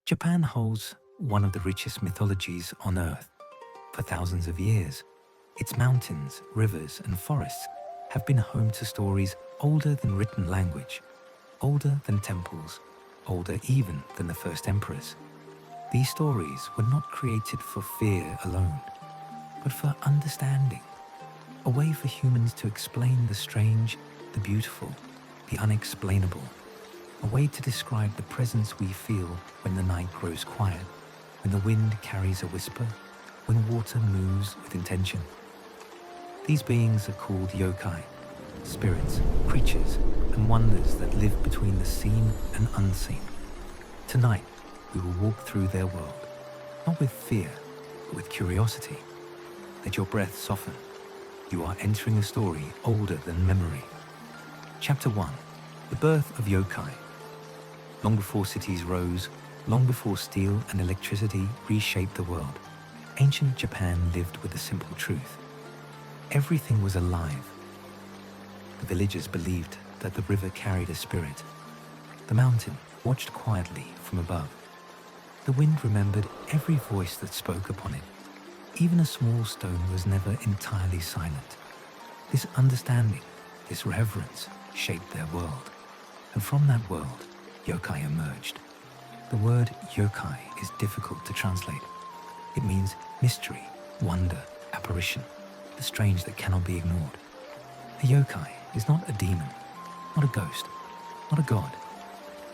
Japan holds one of the richest mythologies on Earth. For thousands of years, its mountains, rivers, and forests have been home to stories older than written language, older than temples, older even than the first emperors. These stories were not created for fear alone, but for understanding, a way for humans to explain the strange, the beautiful, the unexplainable, a way to describe the presence we feel when the night grows quiet, when the wind carries a whisper, when water moves with intention. These beings are called yokai, spirits, creatures, and wonders that live between the seen and unseen. Tonight, we will walk through their world, not with fear, but with curiosity. Let your breath soften. You are entering a story older than memory. Chapter 1. The birth of yokai. Long before cities rose, long before steel and electricity reshaped the world, ancient Japan lived with a simple truth. Everything was alive. The villagers believed that the river carried a spirit. The mountain watched quietly from above. The wind remembered every voice that spoke upon it. Even a small stone was never entirely silent. This understanding, this reverence, shaped their world. And from that world, yokai emerged. The word yokai is difficult to translate. It means mystery, wonder, apparition, the strange that cannot be ignored. A yokai is not a demon, not a ghost, not a god.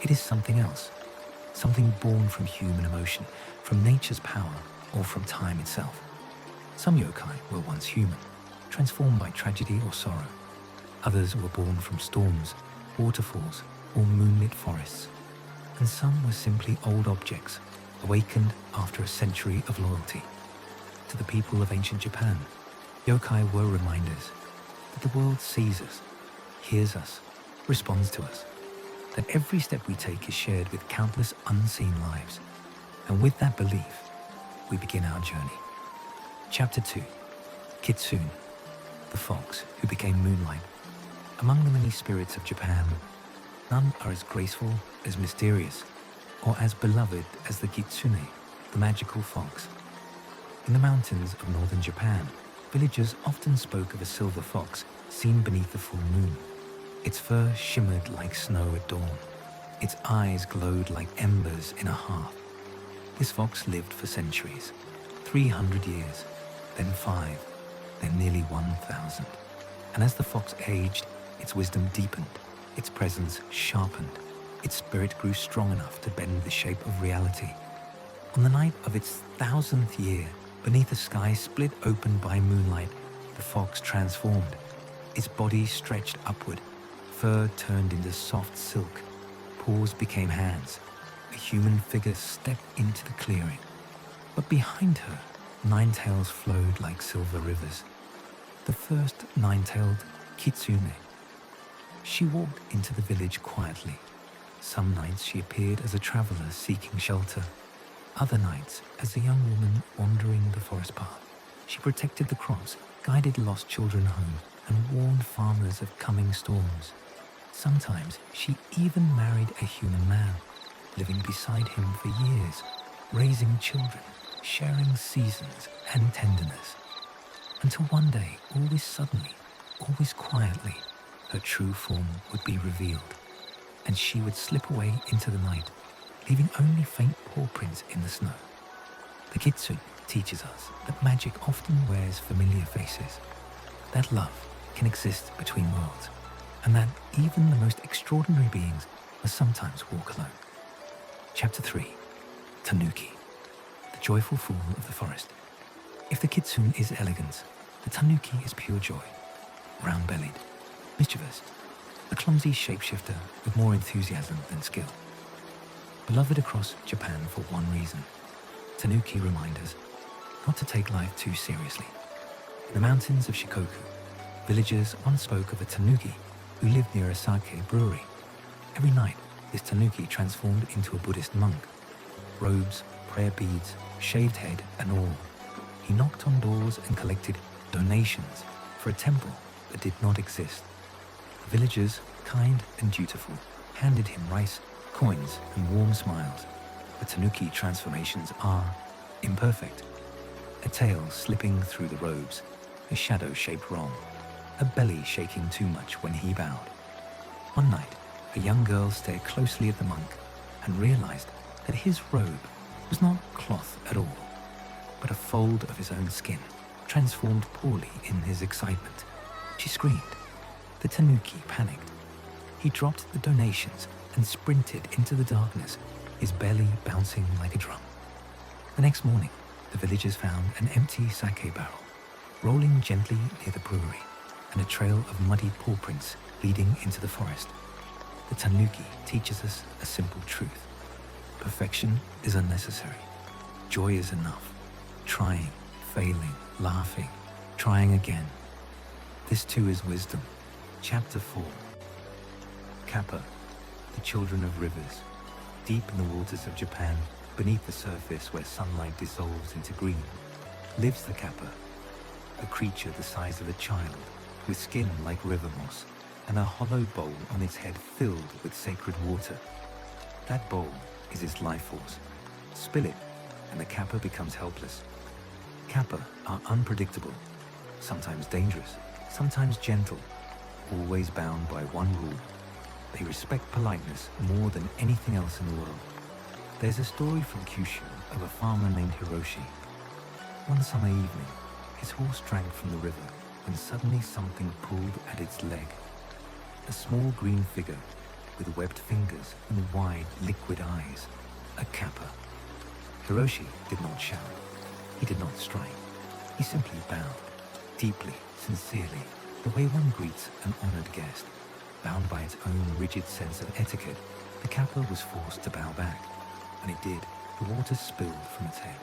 It is something else, something born from human emotion, from nature's power, or from time itself. Some yokai were once human, transformed by tragedy or sorrow. Others were born from storms, waterfalls, or moonlit forests. And some were simply old objects, awakened after a century of loyalty. To the people of ancient Japan, yokai were reminders that the world sees us, hears us, responds to us, that every step we take is shared with countless unseen lives. And with that belief, we begin our journey. Chapter 2. Kitsune, the fox who became moonlight. Among the many spirits of Japan, none are as graceful, as mysterious, or as beloved as the kitsune, the magical fox. In the mountains of northern Japan, villagers often spoke of a silver fox seen beneath the full moon. Its fur shimmered like snow at dawn. Its eyes glowed like embers in a hearth. This fox lived for centuries, 300 years, then 5, then nearly 1,000. And as the fox aged, its wisdom deepened, its presence sharpened, its spirit grew strong enough to bend the shape of reality. On the night of its 1,000th year, beneath a sky split open by moonlight, the fox transformed. Its body stretched upward, fur turned into soft silk, paws became hands. A human figure stepped into the clearing. But behind her, 9 tails flowed like silver rivers. The first 9-tailed kitsune. She walked into the village quietly. Some nights she appeared as a traveler seeking shelter. Other nights as a young woman wandering the forest path. She protected the crops, guided lost children home, and warned farmers of coming storms. Sometimes she even married a human man, living beside him for years, raising children, sharing seasons and tenderness. Until one day, always suddenly, always quietly, her true form would be revealed, and she would slip away into the night, leaving only faint paw prints in the snow. The kitsune teaches us that magic often wears familiar faces, that love can exist between worlds, and that even the most extraordinary beings must sometimes walk alone. Chapter 3. Tanuki, the joyful fool of the forest. If the kitsune is elegance, the tanuki is pure joy, round-bellied, mischievous, a clumsy shapeshifter with more enthusiasm than skill. Beloved across Japan for one reason, tanuki remind us not to take life too seriously. In the mountains of Shikoku, villagers once spoke of a tanuki who lived near a sake brewery. Every night, this tanuki transformed into a Buddhist monk. Robes, prayer beads, shaved head and all. He knocked on doors and collected donations for a temple that did not exist. The villagers, kind and dutiful, handed him rice, coins and warm smiles. The Tanuki transformations are imperfect. A tail slipping through the robes, a shadow shaped wrong, a belly shaking too much when he bowed. One night, a young girl stared closely at the monk and realized that his robe was not cloth at all, but a fold of his own skin, transformed poorly in his excitement. She screamed. The Tanuki panicked. He dropped the donations and sprinted into the darkness, his belly bouncing like a drum. The next morning, the villagers found an empty sake barrel, rolling gently near the brewery, and a trail of muddy paw prints leading into the forest. The Tanuki teaches us a simple truth. Perfection is unnecessary. Joy is enough. Trying, failing, laughing, trying again. This too is wisdom. Chapter 4. Kappa, the children of rivers. Deep in the waters of Japan, beneath the surface where sunlight dissolves into green, lives the kappa, a creature the size of a child, with skin like river moss, and a hollow bowl on its head filled with sacred water. That bowl is its life force. Spill it, and the kappa becomes helpless. Kappa are unpredictable, sometimes dangerous, sometimes gentle, always bound by one rule. They respect politeness more than anything else in the world. There's a story from Kyushu of a farmer named Hiroshi. One summer evening, his horse drank from the river when suddenly something pulled at its leg. A small green figure with webbed fingers and wide, liquid eyes. A kappa. Hiroshi did not shout. He did not strike. He simply bowed, deeply, sincerely, the way one greets an honored guest. Bound by its own rigid sense of etiquette, the kappa was forced to bow back. When it did, the water spilled from its head.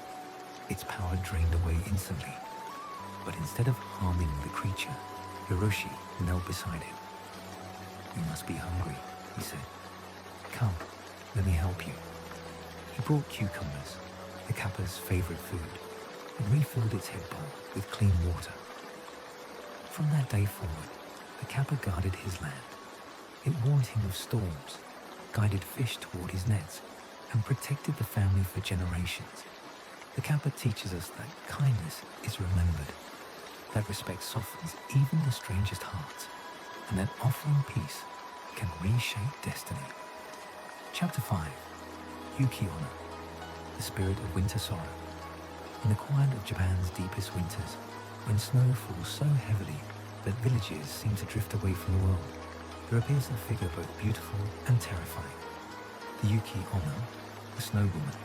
Its power drained away instantly. But instead of harming the creature, Hiroshi knelt beside him. "You must be hungry," he said. "Come, let me help you." He brought cucumbers, the kappa's favorite food, and refilled its head bowl with clean water. From that day forward, the kappa guarded his land. It warned him of storms, guided fish toward his nets, and protected the family for generations. The kappa teaches us that kindness is remembered, that respect softens even the strangest hearts, and that offering peace can reshape destiny. Chapter 5. Yuki-Onna, the spirit of winter sorrow. In the quiet of Japan's deepest winters, when snow falls so heavily that villages seem to drift away from the world, there appears a figure both beautiful and terrifying. The Yuki-Onna, the snow woman.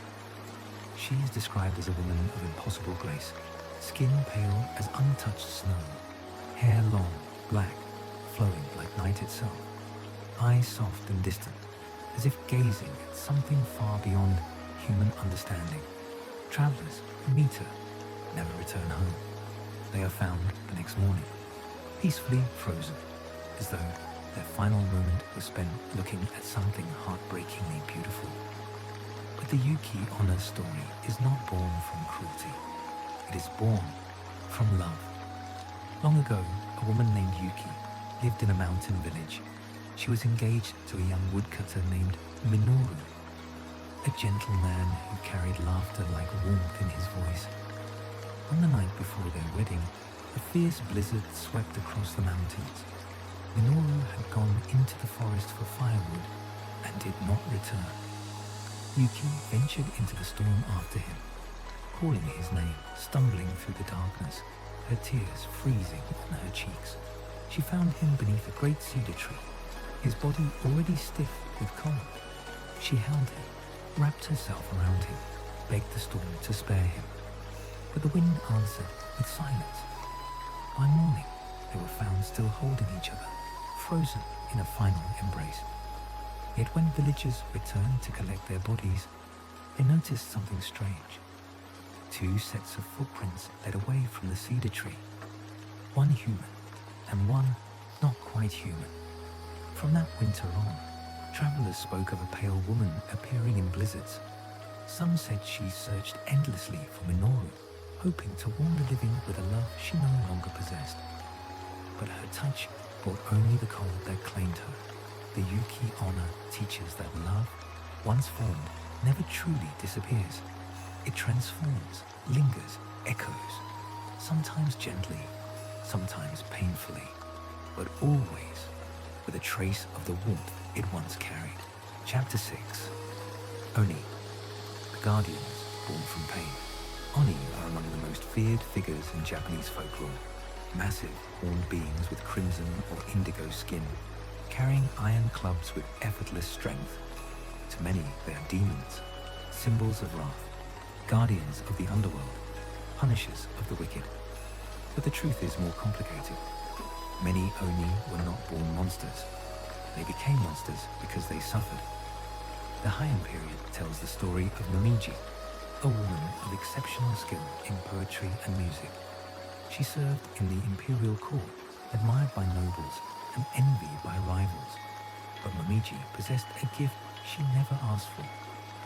She is described as a woman of impossible grace, skin pale as untouched snow, hair long, black, flowing like night itself, eyes soft and distant, as if gazing at something far beyond human understanding. Travelers who meet her never return home. They are found the next morning, peacefully frozen, as though their final moment was spent looking at something heartbreakingly beautiful. But the Yuki-Onna story is not born from cruelty. It is born from love. Long ago, a woman named Yuki lived in a mountain village. She was engaged to a young woodcutter named Minoru, a gentle man who carried laughter like warmth in his voice. On the night before their wedding, a fierce blizzard swept across the mountains. Minoru had gone into the forest for firewood and did not return. Yuki ventured into the storm after him, calling his name, stumbling through the darkness, her tears freezing on her cheeks. She found him beneath a great cedar tree, his body already stiff with cold. She held him, wrapped herself around him, begged the storm to spare him. But the wind answered with silence. By morning, they were found still holding each other, frozen in a final embrace. Yet when villagers returned to collect their bodies, they noticed something strange. 2 sets of footprints led away from the cedar tree, one human and one not quite human. From that winter on, travelers spoke of a pale woman appearing in blizzards. Some said she searched endlessly for Minoru, hoping to warm the living with a love she no longer possessed. But her touch brought only the cold that claimed her. The Yuki-Onna teaches that love, once formed, never truly disappears. It transforms, lingers, echoes, sometimes gently, sometimes painfully, but always with a trace of the warmth it once carried. Chapter 6. Oni, the guardians born from pain. Oni are among the most feared figures in Japanese folklore. Massive, horned beings with crimson or indigo skin, carrying iron clubs with effortless strength. To many, they are demons, symbols of wrath, guardians of the underworld, punishers of the wicked. But the truth is more complicated. Many Oni were not born monsters. They became monsters because they suffered. The Heian period tells the story of Momiji, a woman of exceptional skill in poetry and music. She served in the imperial court, admired by nobles and envied by rivals. But Momiji possessed a gift she never asked for.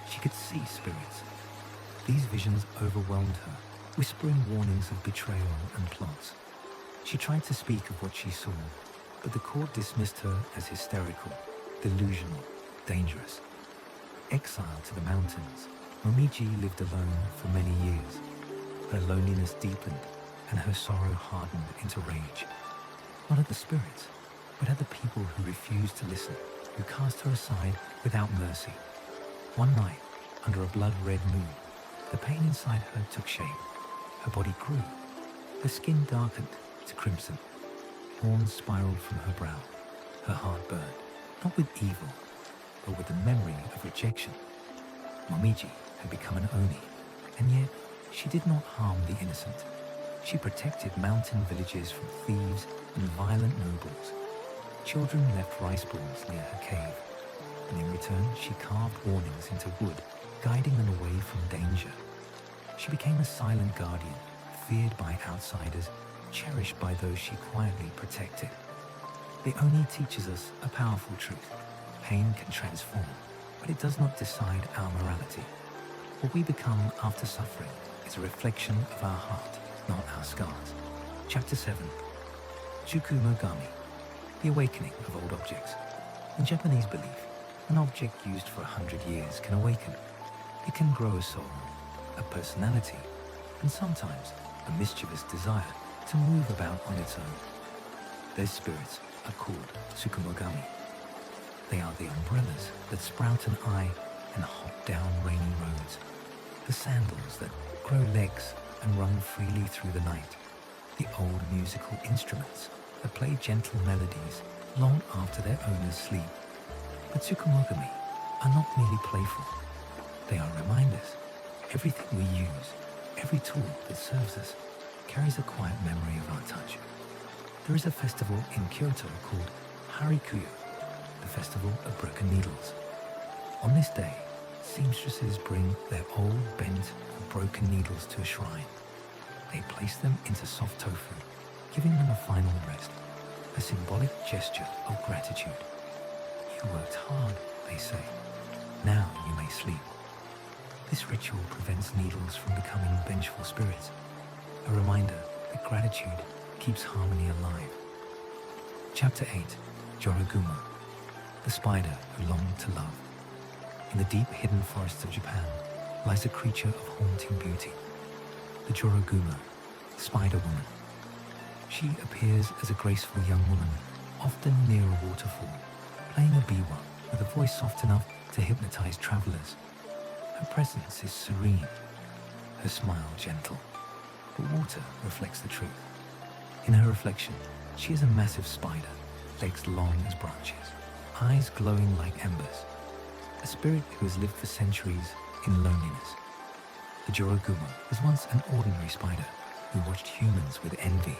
She could see spirits. These visions overwhelmed her, whispering warnings of betrayal and plots. She tried to speak of what she saw, but the court dismissed her as hysterical, delusional, dangerous. Exiled to the mountains, Momiji lived alone for many years. Her loneliness deepened and her sorrow hardened into rage. Not at the spirits, but at the people who refused to listen, who cast her aside without mercy. One night, under a blood-red moon, the pain inside her took shape. Her body grew. Her skin darkened to crimson. Horns spiraled from her brow. Her heart burned, not with evil, but with the memory of rejection. Momiji had become an Oni, and yet she did not harm the innocent. She protected mountain villages from thieves and violent nobles. Children left rice balls near her cave, and in return she carved warnings into wood, guiding them away from danger. She became a silent guardian, feared by outsiders, cherished by those she quietly protected. The Oni teaches us a powerful truth. Pain can transform, but it does not decide our morality. What we become after suffering is a reflection of our heart, not our scars. Chapter 7. Tsukumogami, the awakening of old objects. In Japanese belief, an object used for 100 years can awaken. It can grow a soul, a personality, and sometimes a mischievous desire to move about on its own. Their spirits are called Tsukumogami. They are the umbrellas that sprout an eye and hop down rainy roads, the sandals that grow legs and run freely through the night, the old musical instruments that play gentle melodies long after their owners sleep. But Tsukumogami are not merely playful. They are reminders. Everything we use, every tool that serves us, carries a quiet memory of our touch. There is a festival in Kyoto called Harikuyo, the festival of broken needles. On this day, seamstresses bring their old, bent, and broken needles to a shrine. They place them into soft tofu, giving them a final rest, a symbolic gesture of gratitude. You worked hard, they say. Now you may sleep. This ritual prevents needles from becoming vengeful spirits, a reminder that gratitude keeps harmony alive. Chapter 8. Jorogumo, the spider who longed to love. In the deep hidden forests of Japan lies a creature of haunting beauty, the Jorogumo, spider woman. She appears as a graceful young woman, often near a waterfall, playing a biwa with a voice soft enough to hypnotize travelers. Her presence is serene, her smile gentle, but water reflects the truth. In her reflection, she is a massive spider, legs long as branches, eyes glowing like embers, a spirit who has lived for centuries in loneliness. The Jorogumo was once an ordinary spider who watched humans with envy.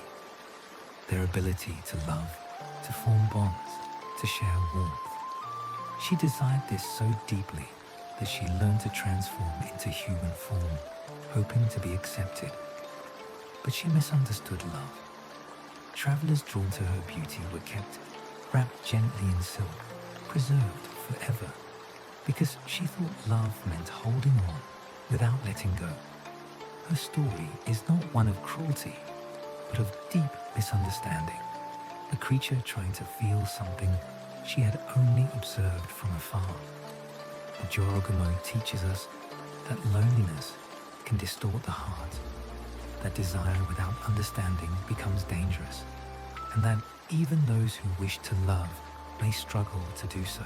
Their ability to love, to form bonds, to share warmth. She desired this so deeply that she learned to transform into human form, hoping to be accepted. But she misunderstood love. Travelers drawn to her beauty were kept wrapped gently in silk, preserved forever, because she thought love meant holding on without letting go. Her story is not one of cruelty, but of deep misunderstanding, a creature trying to feel something she had only observed from afar. Jorogumo teaches us that loneliness can distort the heart, that desire without understanding becomes dangerous, and that even those who wish to love may struggle to do so.